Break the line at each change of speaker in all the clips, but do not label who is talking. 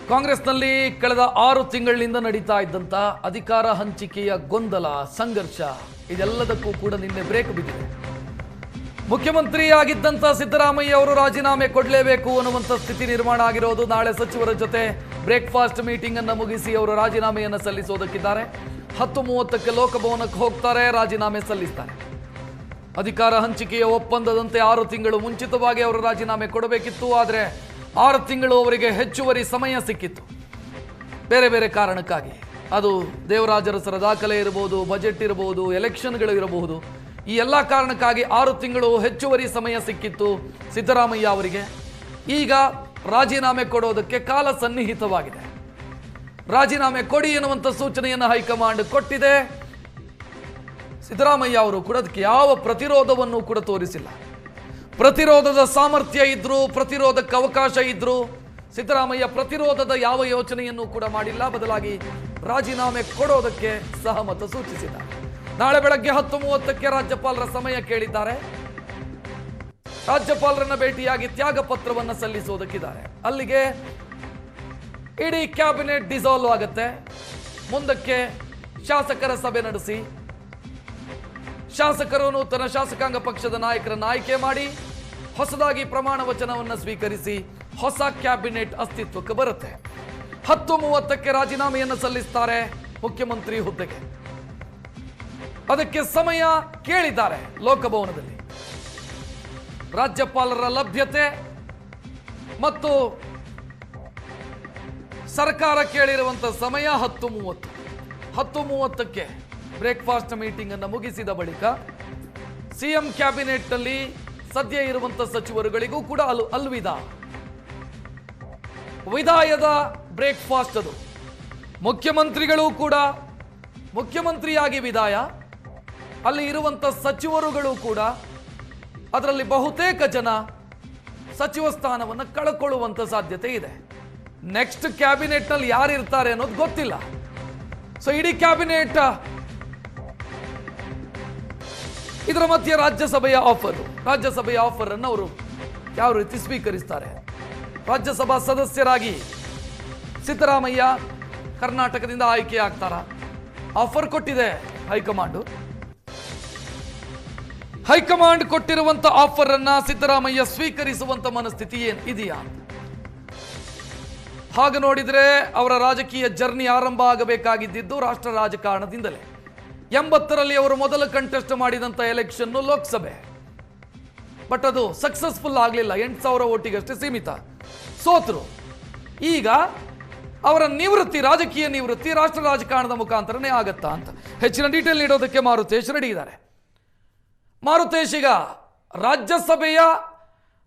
ಕಾಂಗ್ರೆಸ್ನಲ್ಲಿ ಕಳೆದ 6 ತಿಂಗಳಿನಿಂದ ನಡೀತಾ ಇದ್ದಂತ ಅಧಿಕಾರ ಹಂಚಿಕೆಯ ಗೊಂದಲ ಸಂಘರ್ಷ ಇದೆಲ್ಲದಕ್ಕೂ ಕೂಡ ನಿನ್ನೆ ಬ್ರೇಕ್ ಬಿದ್ದಿದೆ. ಮುಖ್ಯಮಂತ್ರಿ ಆಗಿದ್ದಂತ ಸಿದ್ದರಾಮಯ್ಯ ಅವರು ರಾಜೀನಾಮೆ ಕೊಡಲೇಬೇಕು ಅನ್ನುವಂತ ಸ್ಥಿತಿ ನಿರ್ಮಾಣ ಆಗಿರೋದು. ನಾಳೆ ಸಚಿವರ ಜೊತೆ ಬ್ರೇಕ್ಫಾಸ್ಟ್ ಮೀಟಿಂಗ್ ಅನ್ನು ಮುಗಿಸಿ ಅವರು ರಾಜೀನಾಮೆಯನ್ನು ಸಲ್ಲಿಸೋದಕ್ಕಿದ್ದಾರೆ. 10:30ಕ್ಕೆ ಲೋಕಭವನಕ್ಕೆ ಹೋಗ್ತಾರೆ, ರಾಜೀನಾಮೆ ಸಲ್ಲಿಸ್ತಾರೆ. ಅಧಿಕಾರ ಹಂಚಿಕೆಯ ಒಪ್ಪಂದದಂತೆ 6 ತಿಂಗಳು ಮುಂಚಿತವಾಗಿ ಅವರು ರಾಜೀನಾಮೆ ಕೊಡಬೇಕಿತ್ತು. ಆದರೆ 6 ತಿಂಗಳು ಅವರಿಗೆ ಹೆಚ್ಚುವರಿ ಸಮಯ ಸಿಕ್ಕಿತ್ತು ಬೇರೆ ಬೇರೆ ಕಾರಣಕ್ಕಾಗಿ. ಅದು ದೇವರಾಜರಸರ ದಾಖಲೆ ಇರಬಹುದು, ಬಜೆಟ್ ಇರಬಹುದು, ಎಲೆಕ್ಷನ್ಗಳು ಇರಬಹುದು. ಈ ಎಲ್ಲ ಕಾರಣಕ್ಕಾಗಿ 6 ತಿಂಗಳು ಹೆಚ್ಚುವರಿ ಸಮಯ ಸಿಕ್ಕಿತ್ತು ಸಿದ್ದರಾಮಯ್ಯ ಅವರಿಗೆ. ಈಗ ರಾಜೀನಾಮೆ ಕೊಡೋದಕ್ಕೆ ಕಾಲ ಸನ್ನಿಹಿತವಾಗಿದೆ. ರಾಜೀನಾಮೆ ಕೊಡಿ ಎನ್ನುವಂಥ ಸೂಚನೆಯನ್ನು ಹೈಕಮಾಂಡ್ ಕೊಟ್ಟಿದೆ. ಸಿದ್ದರಾಮಯ್ಯ ಅವರು ಕೂಡ ಅದಕ್ಕೆ ಯಾವ ಪ್ರತಿರೋಧವನ್ನು ಕೂಡ ತೋರಿಸಿಲ್ಲ. ಪ್ರತಿರೋಧದ ಸಾಮರ್ಥ್ಯ ಇದ್ರು, ಪ್ರತಿರೋಧಕ್ಕೆ ಅವಕಾಶ ಇದ್ರು, ಸಿದ್ದರಾಮಯ್ಯ ಪ್ರತಿರೋಧದ ಯಾವ ಯೋಚನೆಯನ್ನು ಕೂಡ ಮಾಡಿಲ್ಲ. ಬದಲಾಗಿ ರಾಜೀನಾಮೆ ಕೊಡೋದಕ್ಕೆ ಸಹಮತ ಸೂಚಿಸಿದ್ದಾರೆ. ನಾಳೆ ಬೆಳಗ್ಗೆ 10:30ಕ್ಕೆ ರಾಜ್ಯಪಾಲರ ಸಮಯ ಕೇಳಿದ್ದಾರೆ. ರಾಜ್ಯಪಾಲರನ್ನ ಭೇಟಿಯಾಗಿ ತ್ಯಾಗ ಪತ್ರವನ್ನು ಸಲ್ಲಿಸೋದಕ್ಕಿದ್ದಾರೆ. ಅಲ್ಲಿಗೆ ಇಡೀ ಕ್ಯಾಬಿನೆಟ್ ಡಿಸಾಲ್ವ್ ಆಗುತ್ತೆ. ಮುಂದಕ್ಕೆ ಶಾಸಕರ ಸಭೆ ನಡೆಸಿ ಶಾಸಕರು ನೂತನ ಶಾಸಕಾಂಗ ಪಕ್ಷದ ನಾಯಕರನ್ನು ಆಯ್ಕೆ ಮಾಡಿ ಹೊಸದಾಗಿ ಪ್ರಮಾಣ ವಚನವನ್ನು ಸ್ವೀಕರಿಸಿ ಹೊಸ ಕ್ಯಾಬಿನೆಟ್ ಅಸ್ತಿತ್ವಕ್ಕೆ ಬರುತ್ತೆ. 10:30ಕ್ಕೆ ರಾಜೀನಾಮೆಯನ್ನು ಸಲ್ಲಿಸ್ತಾರೆ ಮುಖ್ಯಮಂತ್ರಿ ಹುದ್ದೆಗೆ. ಅದಕ್ಕೆ ಸಮಯ ಕೇಳಿದ್ದಾರೆ ಲೋಕಭವನದಲ್ಲಿ. ರಾಜ್ಯಪಾಲರ ಲಭ್ಯತೆ ಮತ್ತು ಸರ್ಕಾರ ಕೇಳಿರುವಂತಹ ಸಮಯ 10:30. 10:30ಕ್ಕೆ ಬ್ರೇಕ್ಫಾಸ್ಟ್ ಮೀಟಿಂಗ್ ಅನ್ನು ಮುಗಿಸಿದ ಬಳಿಕ ಸಿಎಂ ಕ್ಯಾಬಿನೆಟ್ ನಲ್ಲಿ ಸದ್ಯ ಇರುವಂತಹ ಸಚಿವರುಗಳಿಗೂ ಕೂಡ ವಿದಾಯದ ಬ್ರೇಕ್ಫಾಸ್ಟ್ ಅದು. ಮುಖ್ಯಮಂತ್ರಿಗಳು ಕೂಡ ಮುಖ್ಯಮಂತ್ರಿಯಾಗಿ ವಿದಾಯ, ಅಲ್ಲಿ ಇರುವಂತ ಸಚಿವರುಗಳು ಕೂಡ ಅದರಲ್ಲಿ ಬಹುತೇಕ ಜನ ಸಚಿವ ಸ್ಥಾನವನ್ನು ಕಳ್ಕೊಳ್ಳುವಂತ ಸಾಧ್ಯತೆ ಇದೆ. ನೆಕ್ಸ್ಟ್ ಕ್ಯಾಬಿನೆಟ್ ನಲ್ಲಿ ಯಾರು ಇರ್ತಾರೆ ಅನ್ನೋದು ಗೊತ್ತಿಲ್ಲ. ಸೊ ಇಡೀ ಕ್ಯಾಬಿನೆಟ್ ಇದರ ಮಧ್ಯೆ ರಾಜ್ಯಸಭೆಯ ಆಫರ್ ಅನ್ನು ಅವರು ಯಾವ ರೀತಿ ಸ್ವೀಕರಿಸ್ತಾರೆ. ರಾಜ್ಯಸಭಾ ಸದಸ್ಯರಾಗಿ ಸಿದ್ದರಾಮಯ್ಯ ಕರ್ನಾಟಕದಿಂದ ಆಯ್ಕೆ ಆಗ್ತಾರ? ಆಫರ್ ಕೊಟ್ಟಿದೆ ಹೈಕಮಾಂಡ್ ಕೊಟ್ಟಿರುವಂತ ಆಫರ್ ಅನ್ನ ಸಿದ್ದರಾಮಯ್ಯ ಸ್ವೀಕರಿಸುವಂತ ಮನಸ್ಥಿತಿ ಇದೆಯಾ? ಹಾಗೆ ನೋಡಿದ್ರೆ ಅವರ ರಾಜಕೀಯ ಜರ್ನಿ ಆರಂಭ ಆಗಬೇಕಾಗಿದ್ದು ರಾಷ್ಟ್ರ ರಾಜಕಾರಣದಿಂದಲೇ. 80ರಲ್ಲಿ ಅವರು ಮೊದಲು ಕಂಟೆಸ್ಟ್ ಮಾಡಿದಂತ ಎಲೆಕ್ಷನ್ ಲೋಕಸಭೆ, ಬಟ್ ಅದು ಸಕ್ಸಸ್ಫುಲ್ ಆಗಲಿಲ್ಲ. 8,000 ಓಟಿಗಷ್ಟೇ ಸೀಮಿತ, ಸೋತರು. ಈಗ ಅವರ ರಾಜಕೀಯ ನಿವೃತ್ತಿ ರಾಷ್ಟ್ರ ರಾಜಕಾರಣದ ಮುಖಾಂತರನೇ ಆಗತ್ತಾ ಅಂತ ಹೆಚ್ಚಿನ ಡೀಟೇಲ್ ನೀಡೋದಕ್ಕೆ ಮಾರುತೇಶ್ ರೆಡಿ ಇದ್ದಾರೆ. ಮಾರುತೇಶ್, ಈಗ ರಾಜ್ಯಸಭೆಯ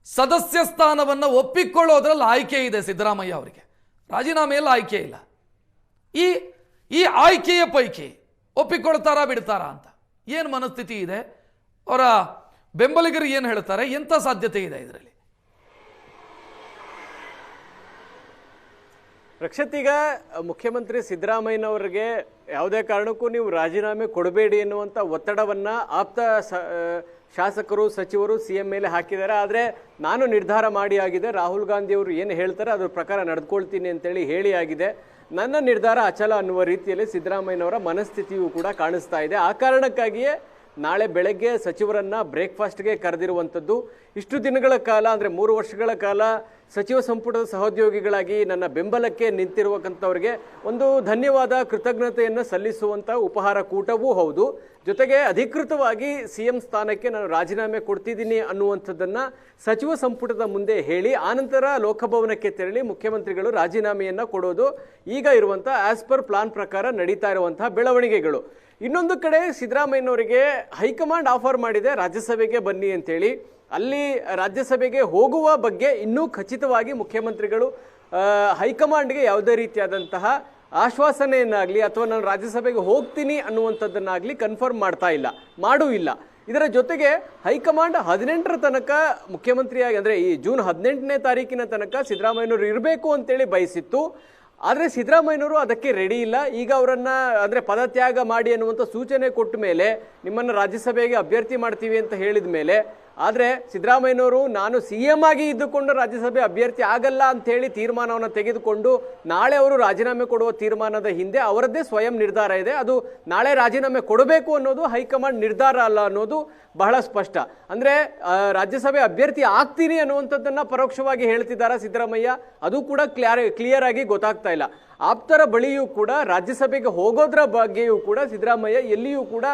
ಸದಸ್ಯ ಸ್ಥಾನವನ್ನು ಒಪ್ಪಿಕೊಳ್ಳೋದ್ರಲ್ಲಿ ಆಯ್ಕೆ ಇದೆ ಸಿದ್ದರಾಮಯ್ಯ ಅವರಿಗೆ, ರಾಜೀನಾಮೆಯಲ್ಲಿ ಆಯ್ಕೆ ಇಲ್ಲ. ಈ ಆಯ್ಕೆಯ ಪೈಕಿ ಒಪ್ಪಿಕೊಳ್ತಾರಾ ಬಿಡ್ತಾರಾ ಅಂತ ಏನು ಮನಸ್ಥಿತಿ ಇದೆ? ಅವರ ಬೆಂಬಲಿಗರು ಏನು ಹೇಳ್ತಾರೆ? ಎಂಥ ಸಾಧ್ಯತೆ ಇದೆ ಇದರಲ್ಲಿ?
ರಕ್ಷತ್, ಈಗ ಮುಖ್ಯಮಂತ್ರಿ ಸಿದ್ದರಾಮಯ್ಯನವರಿಗೆ ಯಾವುದೇ ಕಾರಣಕ್ಕೂ ನೀವು ರಾಜೀನಾಮೆ ಕೊಡಬೇಡಿ ಎನ್ನುವಂಥ ಒತ್ತಡವನ್ನು ಆಪ್ತ ಶಾಸಕರು ಸಚಿವರು ಸಿಎಂ ಮೇಲೆ ಹಾಕಿದ್ದಾರೆ. ಆದರೆ ನಾನು ನಿರ್ಧಾರ ಮಾಡಿ ಆಗಿದೆ, ರಾಹುಲ್ ಗಾಂಧಿ ಅವರು ಏನು ಹೇಳ್ತಾರೆ ಅದ್ರ ಪ್ರಕಾರ ನಡೆದುಕೊಳ್ತೀನಿ ಅಂತೇಳಿ ಹೇಳಿ ಆಗಿದೆ, ನನ್ನ ನಿರ್ಧಾರ ಅಚಲ ಅನ್ನುವ ರೀತಿಯಲ್ಲಿ ಸಿದ್ದರಾಮಯ್ಯನವರ ಮನಸ್ಥಿತಿಯೂ ಕೂಡ ಕಾಣಿಸ್ತಾ ಇದೆ. ಆ ಕಾರಣಕ್ಕಾಗಿಯೇ ನಾಳೆ ಬೆಳಗ್ಗೆ ಸಚಿವರನ್ನ ಬ್ರೇಕ್ಫಾಸ್ಟ್ಗೆ ಕರೆದಿರುವಂಥದ್ದು. ಇಷ್ಟು ದಿನಗಳ ಕಾಲ ಅಂದರೆ 3 ವರ್ಷಗಳ ಕಾಲ ಸಚಿವ ಸಂಪುಟದ ಸಹೋದ್ಯೋಗಿಗಳಾಗಿ ನನ್ನ ಬೆಂಬಲಕ್ಕೆ ನಿಂತಿರುವಂಥವ್ರಿಗೆ ಒಂದು ಧನ್ಯವಾದ ಕೃತಜ್ಞತೆಯನ್ನು ಸಲ್ಲಿಸುವಂಥ ಉಪಹಾರ ಕೂಟವೂ ಹೌದು. ಜೊತೆಗೆ ಅಧಿಕೃತವಾಗಿ ಸಿಎಂ ಸ್ಥಾನಕ್ಕೆ ನಾನು ರಾಜೀನಾಮೆ ಕೊಡ್ತಿದ್ದೀನಿ ಅನ್ನುವಂಥದ್ದನ್ನು ಸಚಿವ ಸಂಪುಟದ ಮುಂದೆ ಹೇಳಿ ಆನಂತರ ಲೋಕಭವನಕ್ಕೆ ತೆರಳಿ ಮುಖ್ಯಮಂತ್ರಿಗಳು ರಾಜೀನಾಮೆಯನ್ನು ಕೊಡೋದು ಈಗ ಇರುವಂಥ ಆಸ್ ಪರ್ ಪ್ಲಾನ್ ಪ್ರಕಾರ ನಡೀತಾ ಇರುವಂತಹ ಬೆಳವಣಿಗೆಗಳು. ಇನ್ನೊಂದು ಕಡೆ ಸಿದ್ದರಾಮಯ್ಯನವರಿಗೆ ಹೈಕಮಾಂಡ್ ಆಫರ್ ಮಾಡಿದೆ ರಾಜ್ಯಸಭೆಗೆ ಬನ್ನಿ ಅಂತೇಳಿ. ಅಲ್ಲಿ ರಾಜ್ಯಸಭೆಗೆ ಹೋಗುವ ಬಗ್ಗೆ ಇನ್ನೂ ಖಚಿತವಾಗಿ ಮುಖ್ಯಮಂತ್ರಿಗಳು ಹೈಕಮಾಂಡ್ಗೆ ಯಾವುದೇ ರೀತಿಯಾದಂತಹ ಆಶ್ವಾಸನೆಯನ್ನಾಗಲಿ ಅಥವಾ ನಾನು ರಾಜ್ಯಸಭೆಗೆ ಹೋಗ್ತೀನಿ ಅನ್ನುವಂಥದ್ದನ್ನಾಗಲಿ ಕನ್ಫರ್ಮ್ ಮಾಡೂ ಇಲ್ಲ. ಇದರ ಜೊತೆಗೆ ಹೈಕಮಾಂಡ್ 18ರ ತನಕ ಮುಖ್ಯಮಂತ್ರಿಯಾಗಿ ಅಂದರೆ ಈ ಜೂನ್ 18ನೇ ತಾರೀಕಿನ ತನಕ ಸಿದ್ದರಾಮಯ್ಯನವರು ಇರಬೇಕು ಅಂತೇಳಿ ಬಯಸಿತ್ತು. ಆದರೆ ಸಿದ್ದರಾಮಯ್ಯನವರು ಅದಕ್ಕೆ ರೆಡಿ ಇಲ್ಲ. ಈಗ ಅವರನ್ನು ಅಂದರೆ ಪದತ್ಯಾಗ ಮಾಡಿ ಅನ್ನುವಂಥ ಸೂಚನೆ ಕೊಟ್ಟ ಮೇಲೆ, ನಿಮ್ಮನ್ನು ರಾಜ್ಯಸಭೆಗೆ ಅಭ್ಯರ್ಥಿ ಮಾಡ್ತೀವಿ ಅಂತ ಹೇಳಿದ ಮೇಲೆ ಆದರೆ ಸಿದ್ದರಾಮಯ್ಯನವರು ನಾನು CM ಆಗಿ ಇದ್ದುಕೊಂಡು ರಾಜ್ಯಸಭೆ ಅಭ್ಯರ್ಥಿ ಆಗಲ್ಲ ಅಂತ ಹೇಳಿ ತೀರ್ಮಾನವನ್ನು ತೆಗೆದುಕೊಂಡು ನಾಳೆ ಅವರು ರಾಜೀನಾಮೆ ಕೊಡುವ ತೀರ್ಮಾನದ ಹಿಂದೆ ಅವರದ್ದೇ ಸ್ವಯಂ ನಿರ್ಧಾರ ಇದೆ. ಅದು ನಾಳೆ ರಾಜೀನಾಮೆ ಕೊಡಬೇಕು ಅನ್ನೋದು ಹೈಕಮಾಂಡ್ ನಿರ್ಧಾರ ಅಲ್ಲ ಅನ್ನೋದು ಬಹಳ ಸ್ಪಷ್ಟ. ಅಂದರೆ ರಾಜ್ಯಸಭೆ ಅಭ್ಯರ್ಥಿ ಆಗ್ತೀನಿ ಅನ್ನುವಂಥದ್ದನ್ನು ಪರೋಕ್ಷವಾಗಿ ಹೇಳ್ತಿದ್ದಾರೆ ಸಿದ್ದರಾಮಯ್ಯ. ಅದು ಕೂಡ ಕ್ಲಿಯರ್ ಆಗಿ ಗೊತ್ತಾಗ್ತಾ ಇಲ್ಲ. ಆಪ್ತರ ಬಳಿಯೂ ಕೂಡ ರಾಜ್ಯಸಭೆಗೆ ಹೋಗೋದ್ರ ಬಗ್ಗೆಯೂ ಕೂಡ ಸಿದ್ದರಾಮಯ್ಯ ಎಲ್ಲಿಯೂ ಕೂಡ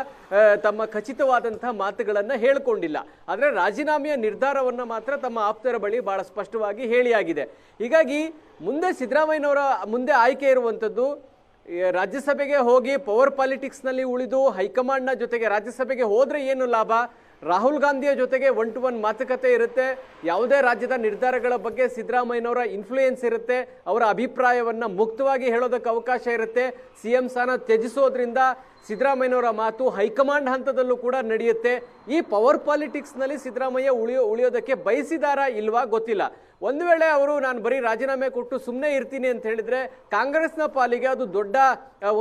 ತಮ್ಮ ಖಚಿತವಾದಂತಹ ಮಾತುಗಳನ್ನು ಹೇಳಿಕೊಂಡಿಲ್ಲ. ಆದರೆ ರಾಜೀನಾಮೆಯ ನಿರ್ಧಾರವನ್ನು ಮಾತ್ರ ತಮ್ಮ ಆಪ್ತರ ಬಳಿ ಬಹಳ ಸ್ಪಷ್ಟವಾಗಿ ಹೇಳಿಯಾಗಿದೆ. ಹೀಗಾಗಿ ಮುಂದೆ ಸಿದ್ದರಾಮಯ್ಯನವರ ಮುಂದೆ ಆಯ್ಕೆ ಇರುವಂಥದ್ದು ರಾಜ್ಯಸಭೆಗೆ ಹೋಗಿ ಪವರ್ ಪಾಲಿಟಿಕ್ಸ್ನಲ್ಲಿ ಉಳಿದು ಹೈಕಮಾಂಡ್ನ ಜೊತೆಗೆ ರಾಜ್ಯಸಭೆಗೆ ಹೋದರೆ ಏನು ಲಾಭ? ರಾಹುಲ್ ಗಾಂಧಿಯ ಜೊತೆಗೆ 1-to-1 ಮಾತುಕತೆ ಇರುತ್ತೆ. ಯಾವುದೇ ರಾಜ್ಯದ ನಿರ್ಧಾರಗಳ ಬಗ್ಗೆ ಸಿದ್ದರಾಮಯ್ಯನವರ ಇನ್ಫ್ಲೂಯೆನ್ಸ್ ಇರುತ್ತೆ. ಅವರ ಅಭಿಪ್ರಾಯವನ್ನು ಮುಕ್ತವಾಗಿ ಹೇಳೋದಕ್ಕೆ ಅವಕಾಶ ಇರುತ್ತೆ. CM ಸ್ಥಾನ ತ್ಯಜಿಸೋದ್ರಿಂದ ಸಿದ್ದರಾಮಯ್ಯನವರ ಮಾತು ಹೈಕಮಾಂಡ್ ಹಂತದಲ್ಲೂ ಕೂಡ ನಡೆಯುತ್ತೆ. ಈ ಪವರ್ ಪಾಲಿಟಿಕ್ಸ್ನಲ್ಲಿ ಸಿದ್ದರಾಮಯ್ಯ ಉಳಿಯೋದಕ್ಕೆ ಬಯಸಿದಾರಾ ಇಲ್ವಾ ಗೊತ್ತಿಲ್ಲ. ಒಂದು ವೇಳೆ ಅವರು ನಾನು ಬರೀ ರಾಜೀನಾಮೆ ಕೊಟ್ಟು ಸುಮ್ಮನೆ ಇರ್ತೀನಿ ಅಂತ ಹೇಳಿದ್ರೆ ಕಾಂಗ್ರೆಸ್ನ ಪಾಲಿಗೆ ಅದು ದೊಡ್ಡ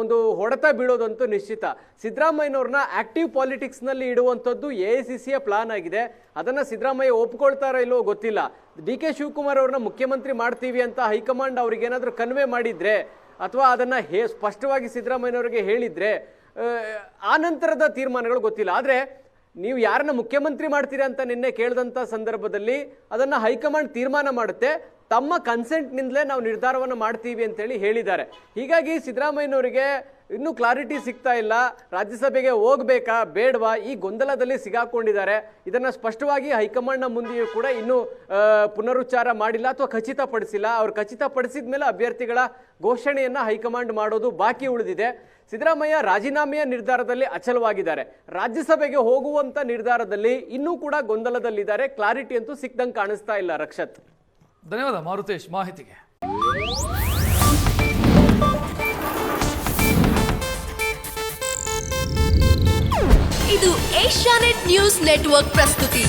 ಒಂದು ಹೊಡೆತ ಬೀಳೋದಂತೂ ನಿಶ್ಚಿತ. ಸಿದ್ದರಾಮಯ್ಯನವ್ರನ್ನ ಆಕ್ಟಿವ್ ಪಾಲಿಟಿಕ್ಸ್ನಲ್ಲಿ ಇಡುವಂಥದ್ದು AICCಯ ಪ್ಲಾನ್ ಆಗಿದೆ. ಅದನ್ನು ಸಿದ್ದರಾಮಯ್ಯ ಒಪ್ಕೊಳ್ತಾರೋ ಇಲ್ಲವೋ ಗೊತ್ತಿಲ್ಲ. DK ಶಿವಕುಮಾರ್ ಅವ್ರನ್ನ ಮುಖ್ಯಮಂತ್ರಿ ಮಾಡ್ತೀವಿ ಅಂತ ಹೈಕಮಾಂಡ್ ಅವ್ರಿಗೆ ಏನಾದರೂ ಕನ್ವೆ ಮಾಡಿದ್ರೆ ಅಥವಾ ಅದನ್ನು ಸ್ಪಷ್ಟವಾಗಿ ಸಿದ್ದರಾಮಯ್ಯನವರಿಗೆ ಹೇಳಿದ್ರೆ ಆ ನಂತರದ ತೀರ್ಮಾನಗಳು ಗೊತ್ತಿಲ್ಲ. ಆದರೆ ನೀವು ಯಾರನ್ನ ಮುಖ್ಯಮಂತ್ರಿ ಮಾಡ್ತೀರಾ ಅಂತ ನಿನ್ನೆ ಕೇಳಿದಂಥ ಸಂದರ್ಭದಲ್ಲಿ ಅದನ್ನು ಹೈಕಮಾಂಡ್ ತೀರ್ಮಾನ ಮಾಡುತ್ತೆ. ತಮ್ಮ ಕನ್ಸೆಂಟ್ನಿಂದಲೇ ನಾವು ನಿರ್ಧಾರವನ್ನು ಮಾಡ್ತೀವಿ ಅಂತೇಳಿ ಹೇಳಿದ್ದಾರೆ. ಹೀಗಾಗಿ ಸಿದ್ದರಾಮಯ್ಯನವರಿಗೆ ಇನ್ನೂ ಕ್ಲಾರಿಟಿ ಸಿಗ್ತಾ ಇಲ್ಲ. ರಾಜ್ಯಸಭೆಗೆ ಹೋಗಬೇಕಾ ಬೇಡವಾ ಈ ಗೊಂದಲದಲ್ಲಿ ಸಿಗಾಕೊಂಡಿದ್ದಾರೆ. ಇದನ್ನು ಸ್ಪಷ್ಟವಾಗಿ ಹೈಕಮಾಂಡ್ನ ಮುಂದೆಯೂ ಕೂಡ ಇನ್ನೂ ಪುನರುಚ್ಚಾರ ಮಾಡಿಲ್ಲ ಅಥವಾ ಖಚಿತಪಡಿಸಿಲ್ಲ. ಅವ್ರು ಖಚಿತಪಡಿಸಿದ ಮೇಲೆ ಅಭ್ಯರ್ಥಿಗಳ ಘೋಷಣೆಯನ್ನು ಹೈಕಮಾಂಡ್ ಮಾಡೋದು ಬಾಕಿ ಉಳಿದಿದೆ. ಸಿದ್ದರಾಮಯ್ಯ ರಾಜೀನಾಮೆಯ ನಿರ್ಧಾರದಲ್ಲಿ ಅಚಲವಾಗಿದ್ದಾರೆ. ರಾಜ್ಯಸಭೆಗೆ ಹೋಗುವಂತ ನಿರ್ಧಾರದಲ್ಲಿ ಇನ್ನೂ ಕೂಡ ಗೊಂದಲದಲ್ಲಿದ್ದಾರೆ. ಕ್ಲಾರಿಟಿ ಅಂತೂ ಸಿಕ್ದಂಗೆ ಕಾಣಿಸ್ತಾ ಇಲ್ಲ. ರಕ್ಷತ್,
ಧನ್ಯವಾದ ಮಾರುತೇಶ್ ಮಾಹಿತಿಗೆ.
ಇದು ಏಷ್ಯಾನೆಟ್ ನ್ಯೂಸ್ ನೆಟ್ವರ್ಕ್ ಪ್ರಸ್ತುತಿ.